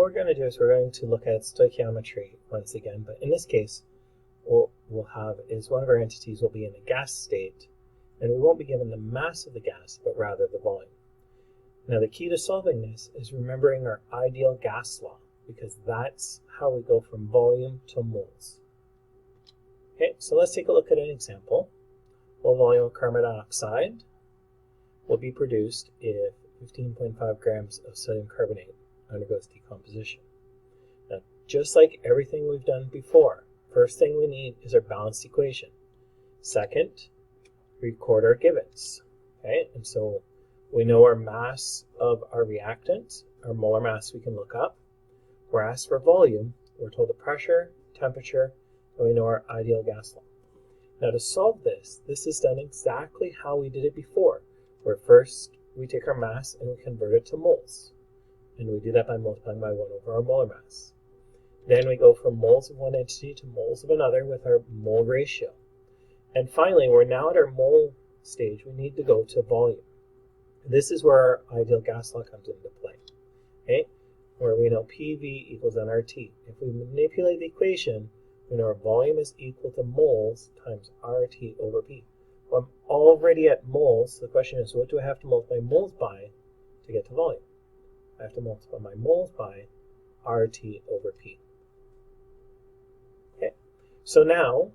what we're going to do is we're going to look at stoichiometry once again, but in this case, what we'll have is one of our entities will be in a gas state, and we won't be given the mass of the gas, but rather the volume. Now, the key to solving this is remembering our ideal gas law, because that's how we go from volume to moles. Okay, so let's take a look at an example. Well, volume of carbon dioxide will be produced if 15.5 grams of sodium carbonate undergoes decomposition. Now, just like everything we've done before, first thing we need is our balanced equation. Second, record our givens. Okay, and so we know our mass of our reactant, our molar mass we can look up. We're asked for volume, we're told the pressure, temperature, and we know our ideal gas law. Now to solve this, this is done exactly how we did it before, where first we take our mass and we convert it to moles. And we do that by multiplying by 1 over our molar mass. Then we go from moles of one entity to moles of another with our mole ratio. And finally, we're now at our mole stage, we need to go to volume. This is where our ideal gas law comes into play, okay? Where we know PV equals nRT. If we manipulate the equation, we know our volume is equal to moles times RT over P. Well, I'm already at moles, so the question is, what do I have to multiply moles by to get to volume? I have to multiply my moles by RT over P. Okay, so now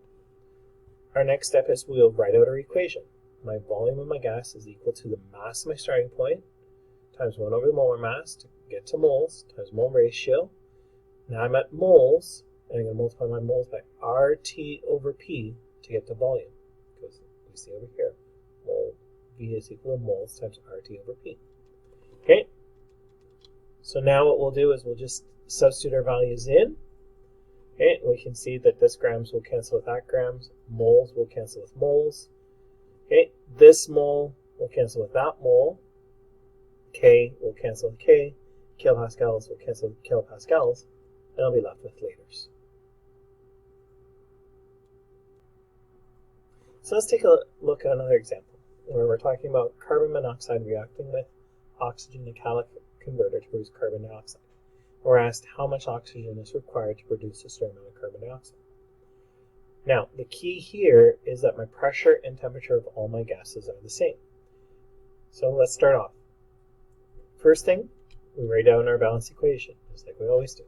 our next step is we'll write out our equation. My volume of my gas is equal to the mass of my starting point times 1 over the molar mass to get to moles times mole ratio. Now I'm at moles, and I'm going to multiply my moles by RT over P to get to volume. Because we see over here, mole V is equal to moles times RT over P. Okay, so now what we'll do is we'll just substitute our values in. Okay, we can see that this grams will cancel with that grams, moles will cancel with moles. Okay, this mole will cancel with that mole, K will cancel with K, kilopascals will cancel with kilopascals, and I'll be left with liters. So let's take a look at another example, where we're talking about carbon monoxide reacting with oxygen in a catalytic converter to produce carbon dioxide. We're asked how much oxygen is required to produce a certain amount of carbon dioxide. Now, the key here is that my pressure and temperature of all my gases are the same. So let's start off. First thing, we write down our balanced equation, just like we always do.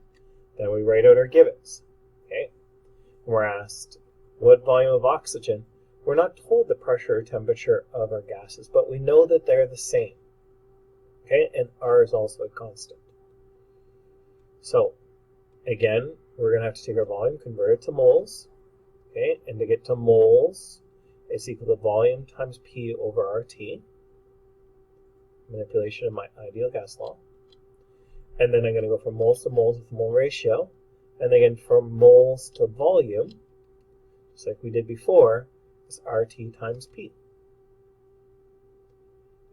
Then we write out our givens. Okay? We're asked what volume of oxygen. We're not told the pressure or temperature of our gases, but we know that they're the same. Okay? And R is also a constant. So, again, we're going to have to take our volume, convert it to moles. Okay, and to get to moles, it's equal to volume times P over RT. Manipulation of my ideal gas law. And then I'm going to go from moles to moles with the mole ratio. And again, from moles to volume, just like we did before, is RT times P.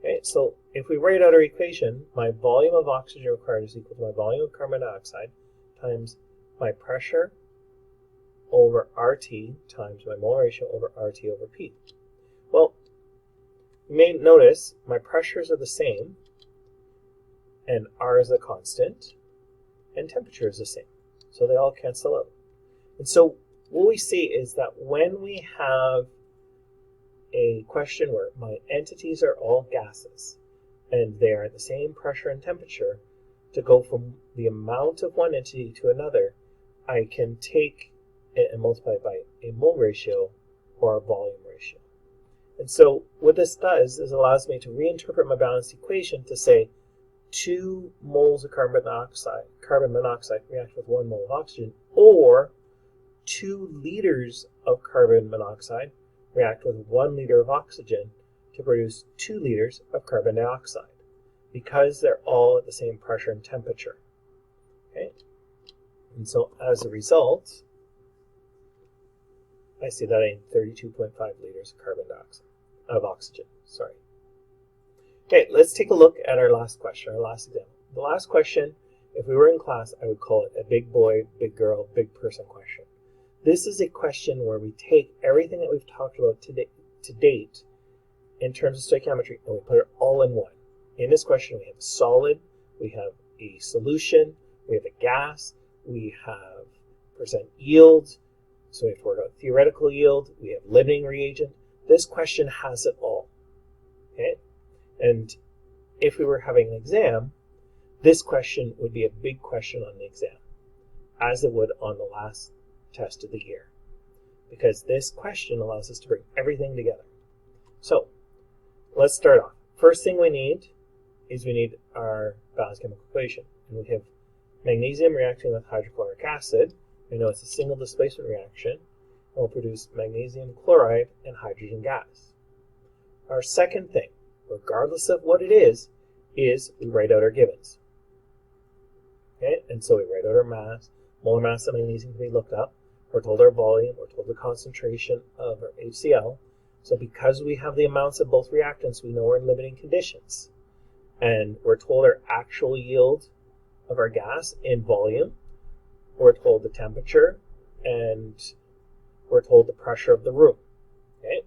Okay, so if we write out our equation, my volume of oxygen required is equal to my volume of carbon dioxide times my pressure over RT times my mole ratio over RT over P. Well, you may notice my pressures are the same, and R is a constant, and temperature is the same. So they all cancel out. And so what we see is that when we have a question where my entities are all gases, and they are at the same pressure and temperature, to go from the amount of one entity to another, I can take it and multiply it by a mole ratio or a volume ratio. And so what this does is allows me to reinterpret my balanced equation to say 2 moles of carbon monoxide react with 1 mole of oxygen, or 2 liters of carbon monoxide react with 1 liter of oxygen to produce 2 liters of carbon dioxide, because they're all at the same pressure and temperature. Okay? And so as a result, I see that I need 32.5 liters of carbon dioxide, of oxygen, sorry. Okay, let's take a look at our last question, our last example. The last question, if we were in class, I would call it a big boy, big girl, big person question. This is a question where we take everything that we've talked about to date in terms of stoichiometry and we put it all in one. In this question, we have a solid, we have a solution, we have a gas, we have percent yield, so we have to work out theoretical yield, we have limiting reagent. This question has it all. Okay? And if we were having an exam, this question would be a big question on the exam, as it would on the last test of the year, because this question allows us to bring everything together. So let's start off. First thing we need is we need our balanced chemical equation. And we have magnesium reacting with hydrochloric acid. We know it's a single displacement reaction, and will produce magnesium chloride and hydrogen gas. Our second thing, regardless of what it is we write out our givens. Okay, and so we write out our mass. Molar mass of magnesium can be looked up. We're told our volume, we're told the concentration of our HCl. So because we have the amounts of both reactants, we know we're in limiting conditions. And we're told our actual yield of our gas in volume. We're told the temperature, and we're told the pressure of the room. Okay.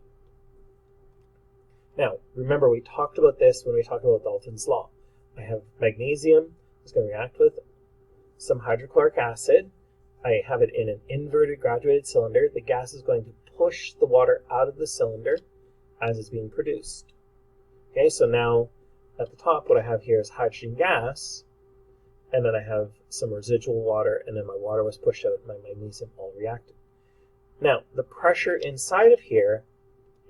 Now, remember we talked about this when we talked about Dalton's law. I have magnesium, it's going to react with some hydrochloric acid. I have it in an inverted graduated cylinder. The gas is going to push the water out of the cylinder as it's being produced. Okay, so now at the top what I have here is hydrogen gas, and then I have some residual water, and then my water was pushed out and my magnesium all reacted. Now, the pressure inside of here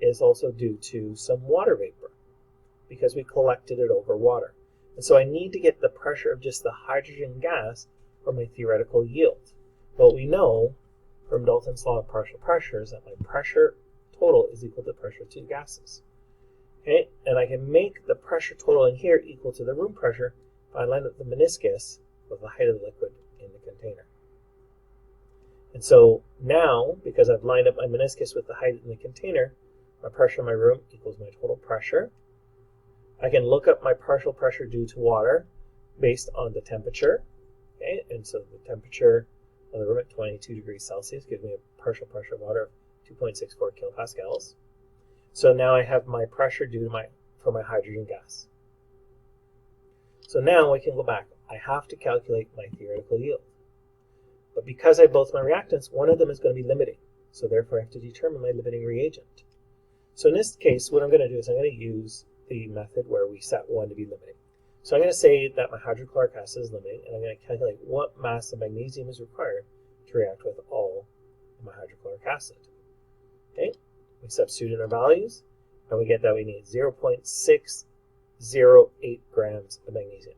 is also due to some water vapor because we collected it over water. And so I need to get the pressure of just the hydrogen gas for my theoretical yield. But we know from Dalton's law of partial pressures that my pressure total is equal to the pressure of two gases. Okay, and I can make the pressure total in here equal to the room pressure if I line up the meniscus with the height of the liquid in the container. And so now, because I've lined up my meniscus with the height in the container, my pressure in my room equals my total pressure. I can look up my partial pressure due to water based on the temperature. Okay, and so the temperature of the room at 22 degrees Celsius gives me a partial pressure of water of 2.64 kilopascals. So now I have my pressure due to for my hydrogen gas. So now we can go back. I have to calculate my theoretical yield. But because I have both my reactants, one of them is going to be limiting. So therefore I have to determine my limiting reagent. So in this case, what I'm going to do is I'm going to use the method where we set one to be limiting. So I'm going to say that my hydrochloric acid is limiting, and I'm going to calculate what mass of magnesium is required to react with all of my hydrochloric acid. Okay, we substitute in our values, and we get that we need 0.608 grams of magnesium.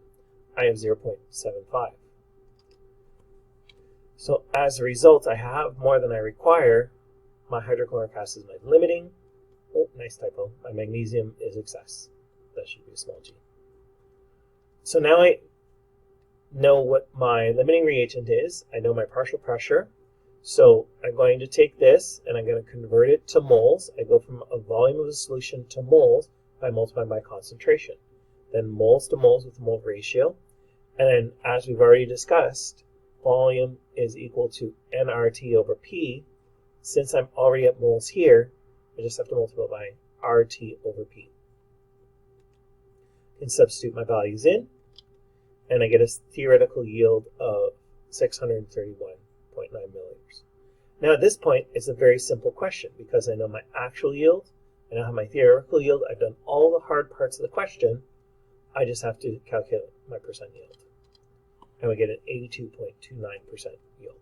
I have 0.75. So as a result, I have more than I require. My hydrochloric acid is my limiting. Oh, nice typo. My magnesium is excess. That should be a small g. So now I know what my limiting reagent is. I know my partial pressure. So I'm going to take this and I'm going to convert it to moles. I go from a volume of a solution to moles by multiplying by concentration. Then moles to moles with a mole ratio. And then, as we've already discussed, volume is equal to nRT over P. Since I'm already at moles here, I just have to multiply by RT over P. I can substitute my values in, and I get a theoretical yield of 631.9 milliliters. Now at this point, it's a very simple question because I know my actual yield, I now have my theoretical yield, I've done all the hard parts of the question, I just have to calculate my percent yield. And we get an 82.29% yield.